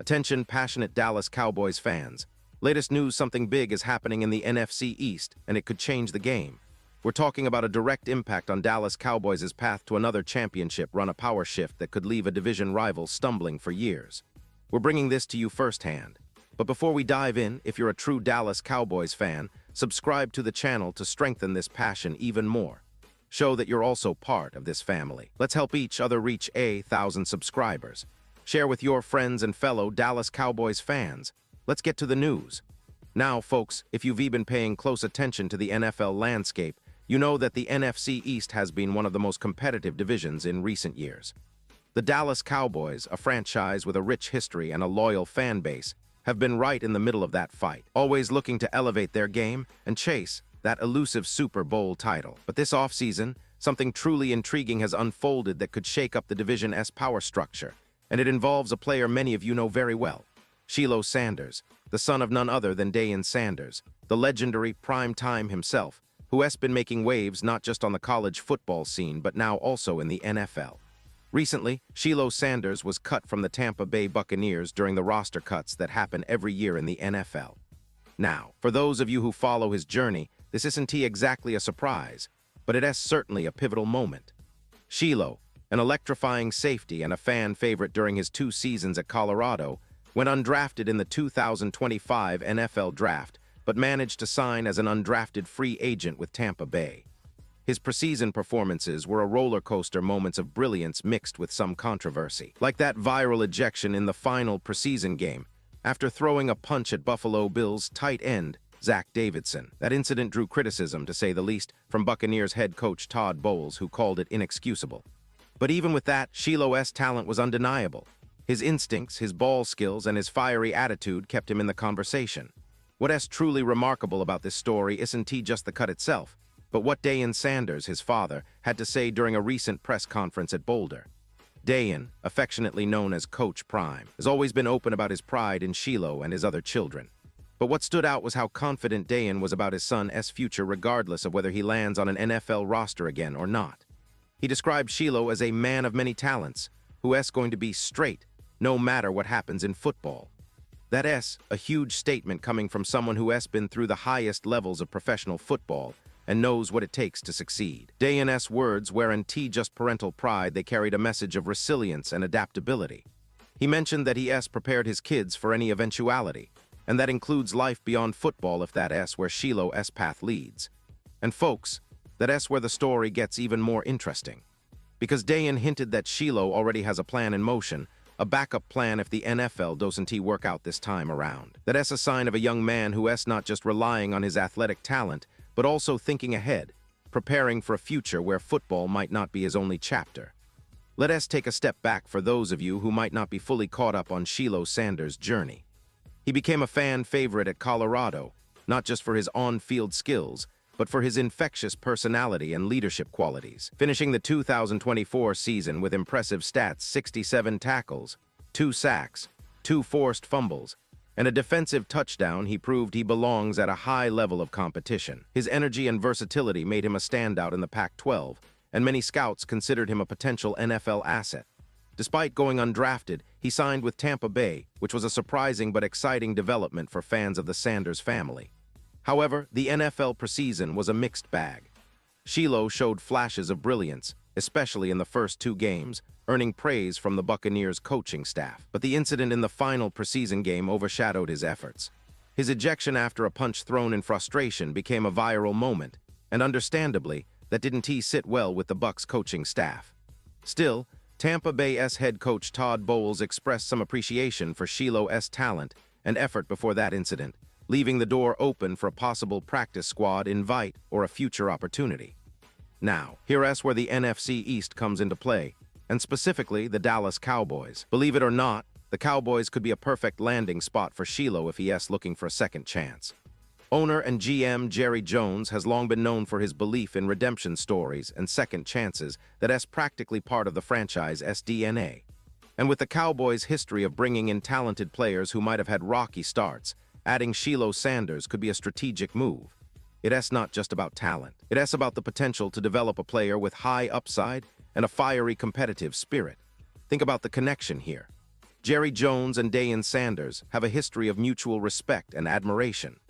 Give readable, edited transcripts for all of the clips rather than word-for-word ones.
Attention, passionate Dallas Cowboys fans. Latest news, something big is happening in the NFC East, and it could change the game. We're talking about a direct impact on Dallas Cowboys' path to another championship run, a power shift that could leave a division rival stumbling for years. We're bringing this to you firsthand. But before we dive in, if you're a true Dallas Cowboys fan, subscribe to the channel to strengthen this passion even more. Show that you're also part of this family. Let's help each other reach 1,000 subscribers. Share with your friends and fellow Dallas Cowboys fans. Let's get to the news. Now, folks, if you've been paying close attention to the NFL landscape, you know that the NFC East has been one of the most competitive divisions in recent years. The Dallas Cowboys, a franchise with a rich history and a loyal fan base, have been right in the middle of that fight, always looking to elevate their game and chase that elusive Super Bowl title. But this offseason, something truly intriguing has unfolded that could shake up the division's power structure, and it involves a player many of you know very well, Shilo Sanders, the son of none other than Shilo Sanders, the legendary prime-time himself, who has been making waves not just on the college football scene but now also in the NFL. Recently, Shilo Sanders was cut from the Tampa Bay Buccaneers during the roster cuts that happen every year in the NFL. Now, for those of you who follow his journey, this isn't exactly a surprise, but it is certainly a pivotal moment. Shilo, an electrifying safety and a fan favorite during his 2 seasons at Colorado, went undrafted in the 2025 NFL Draft, but managed to sign as an undrafted free agent with Tampa Bay. His preseason performances were a roller coaster, moments of brilliance mixed with some controversy, like that viral ejection in the final preseason game, after throwing a punch at Buffalo Bills tight end Zach Davidson. That incident drew criticism, to say the least, from Buccaneers head coach Todd Bowles, who called it inexcusable. But even with that, Shilo's talent was undeniable. His instincts, his ball skills, and his fiery attitude kept him in the conversation. What is truly remarkable about this story isn't just the cut itself, but what Shilo Sanders, his father, had to say during a recent press conference at Boulder. Shilo, affectionately known as Coach Prime, has always been open about his pride in Shilo and his other children. But what stood out was how confident Shilo was about his son's future, regardless of whether he lands on an NFL roster again or not. He described Shilo as a man of many talents, who is going to be straight, no matter what happens in football. That is a huge statement coming from someone who has been through the highest levels of professional football and knows what it takes to succeed. Shilo's words weren't just parental pride, they carried a message of resilience and adaptability. He mentioned that he has prepared his kids for any eventuality, and that includes life beyond football if that is where Shilo's path leads. And folks, that is where the story gets even more interesting. Because Shilo hinted that Shilo already has a plan in motion, a backup plan if the NFL doesn't work out this time around. That is a sign of a young man who is not just relying on his athletic talent, but also thinking ahead, preparing for a future where football might not be his only chapter. Let us take a step back for those of you who might not be fully caught up on Shilo Sanders' journey. He became a fan favorite at Colorado, not just for his on-field skills, but for his infectious personality and leadership qualities. Finishing the 2024 season with impressive stats: 67 tackles, 2 sacks, 2 forced fumbles, and a defensive touchdown, he proved he belongs at a high level of competition. His energy and versatility made him a standout in the Pac-12, and many scouts considered him a potential NFL asset. Despite going undrafted, he signed with Tampa Bay, which was a surprising but exciting development for fans of the Sanders family. However, the NFL preseason was a mixed bag. Shilo showed flashes of brilliance, especially in the first 2 games, earning praise from the Buccaneers coaching staff. But the incident in the final preseason game overshadowed his efforts. His ejection after a punch thrown in frustration became a viral moment, and understandably, that didn't sit well with the Bucs coaching staff. Still, Tampa Bay's head coach Todd Bowles expressed some appreciation for Shilo's talent and effort before that incident, leaving the door open for a possible practice squad invite or a future opportunity. Now, here is where the NFC East comes into play, and specifically the Dallas Cowboys. Believe it or not, the Cowboys could be a perfect landing spot for Shilo if he is looking for a second chance. Owner and GM Jerry Jones has long been known for his belief in redemption stories and second chances that is practically part of the franchise's DNA. And with the Cowboys' history of bringing in talented players who might have had rocky starts, adding Shilo Sanders could be a strategic move. It is not just about talent. It is about the potential to develop a player with high upside and a fiery competitive spirit. Think about the connection here. Jerry Jones and Shilo Sanders have a history of mutual respect and admiration.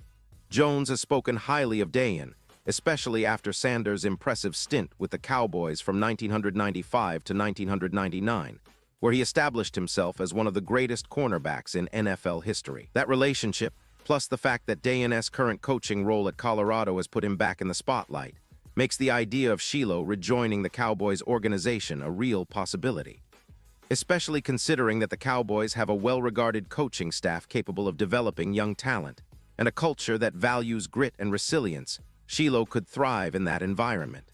Jones has spoken highly of Shilo, especially after Sanders' impressive stint with the Cowboys from 1995 to 1999, where he established himself as one of the greatest cornerbacks in NFL history. That relationship, plus the fact that Shilo's current coaching role at Colorado has put him back in the spotlight, makes the idea of Shilo rejoining the Cowboys organization a real possibility. Especially considering that the Cowboys have a well-regarded coaching staff capable of developing young talent, and a culture that values grit and resilience, Shilo could thrive in that environment.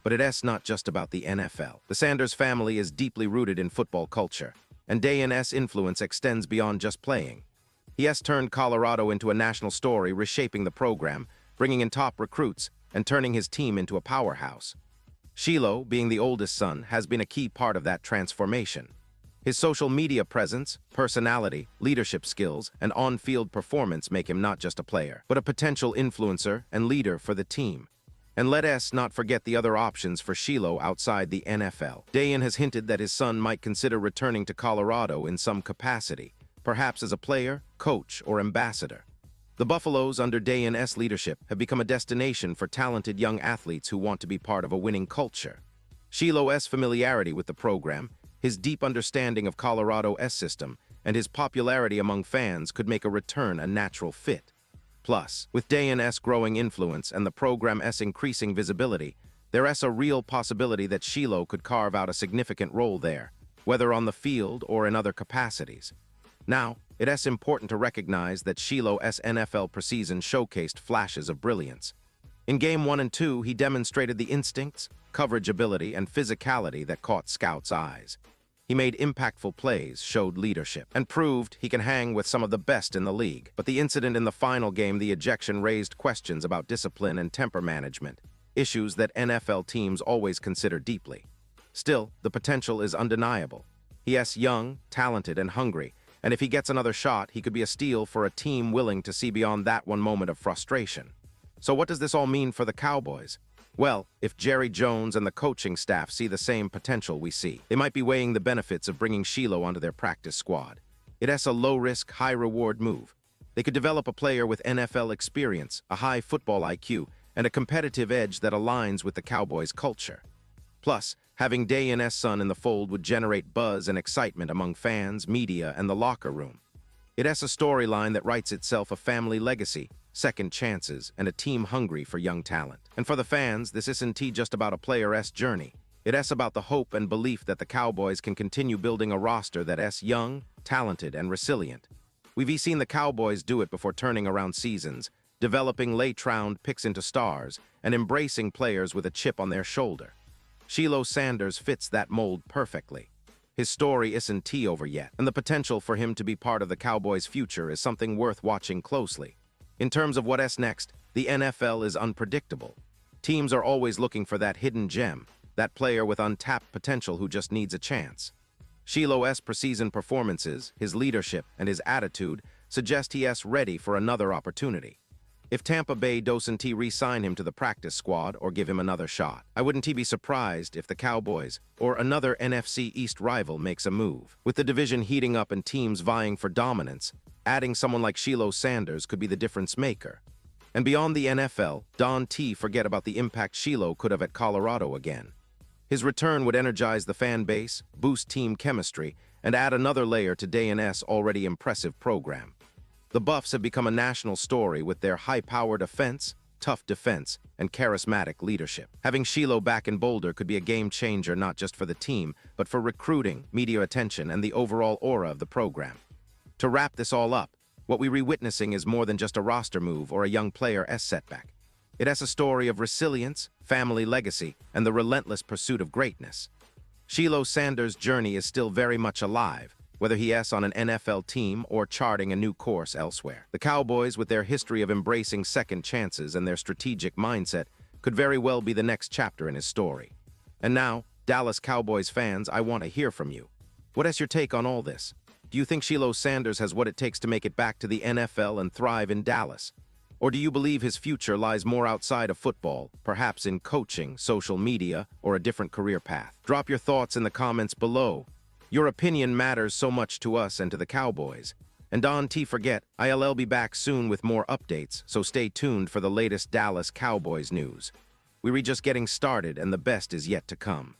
But it's not just about the NFL. The Sanders family is deeply rooted in football culture, and Shilo's influence extends beyond just playing. He has turned Colorado into a national story, reshaping the program, bringing in top recruits, and turning his team into a powerhouse. Shilo, being the oldest son, has been a key part of that transformation. His social media presence, personality, leadership skills, and on-field performance make him not just a player, but a potential influencer and leader for the team. And let us not forget the other options for Shilo outside the NFL. Shilo has hinted that his son might consider returning to Colorado in some capacity, perhaps as a player, coach, or ambassador. The Buffaloes, under Shilo's leadership, have become a destination for talented young athletes who want to be part of a winning culture. Shilo's familiarity with the program, his deep understanding of Colorado's system, and his popularity among fans could make a return a natural fit. Plus, with Shilo's growing influence and the program's increasing visibility, there's a real possibility that Shilo could carve out a significant role there, whether on the field or in other capacities. Now, it's important to recognize that Shilo's NFL preseason showcased flashes of brilliance. In Game 1 and 2, he demonstrated the instincts, coverage ability, and physicality that caught scouts' eyes. He made impactful plays, showed leadership, and proved he can hang with some of the best in the league. But the incident in the final game, the ejection, raised questions about discipline and temper management, issues that NFL teams always consider deeply. Still, the potential is undeniable. He's young, talented, and hungry, and if he gets another shot, he could be a steal for a team willing to see beyond that one moment of frustration. So what does this all mean for the Cowboys? Well, if Jerry Jones and the coaching staff see the same potential we see, they might be weighing the benefits of bringing Shilo onto their practice squad. It's a low-risk, high-reward move. They could develop a player with NFL experience, a high football IQ, and a competitive edge that aligns with the Cowboys' culture. Plus, having Shilo's son in the fold would generate buzz and excitement among fans, media, and the locker room. It's a storyline that writes itself, a family legacy, second chances, and a team hungry for young talent. And for the fans, this isn't just about a player's journey. It's about the hope and belief that the Cowboys can continue building a roster that's young, talented, and resilient. We've seen the Cowboys do it before, turning around seasons, developing late-round picks into stars, and embracing players with a chip on their shoulder. Shilo Sanders fits that mold perfectly. His story isn't over yet, and the potential for him to be part of the Cowboys' future is something worth watching closely. In terms of what's next, the NFL is unpredictable. Teams are always looking for that hidden gem, that player with untapped potential who just needs a chance. Shilo's preseason performances, his leadership, and his attitude suggest he's ready for another opportunity. If Tampa Bay doesn't re-sign him to the practice squad or give him another shot, I wouldn't be surprised if the Cowboys or another NFC East rival makes a move. With the division heating up and teams vying for dominance, adding someone like Shilo Sanders could be the difference maker. And beyond the NFL, don't forget about the impact Shilo could have at Colorado again. His return would energize the fan base, boost team chemistry, and add another layer to Shilo's already impressive program. The Buffs have become a national story with their high-powered offense, tough defense, and charismatic leadership. Having Shilo back in Boulder could be a game-changer not just for the team, but for recruiting, media attention, and the overall aura of the program. To wrap this all up, what we're witnessing is more than just a roster move or a young player's setback. It's a story of resilience, family legacy, and the relentless pursuit of greatness. Shilo Sanders' journey is still very much alive, whether he's on an NFL team or charting a new course elsewhere. The Cowboys, with their history of embracing second chances and their strategic mindset, could very well be the next chapter in his story. And now, Dallas Cowboys fans, I want to hear from you. What is your take on all this? Do you think Shilo Sanders has what it takes to make it back to the NFL and thrive in Dallas? Or do you believe his future lies more outside of football, perhaps in coaching, social media, or a different career path? Drop your thoughts in the comments below. Your opinion matters so much to us and to the Cowboys. And don't forget, I'll be back soon with more updates, so stay tuned for the latest Dallas Cowboys news. We're just getting started and the best is yet to come.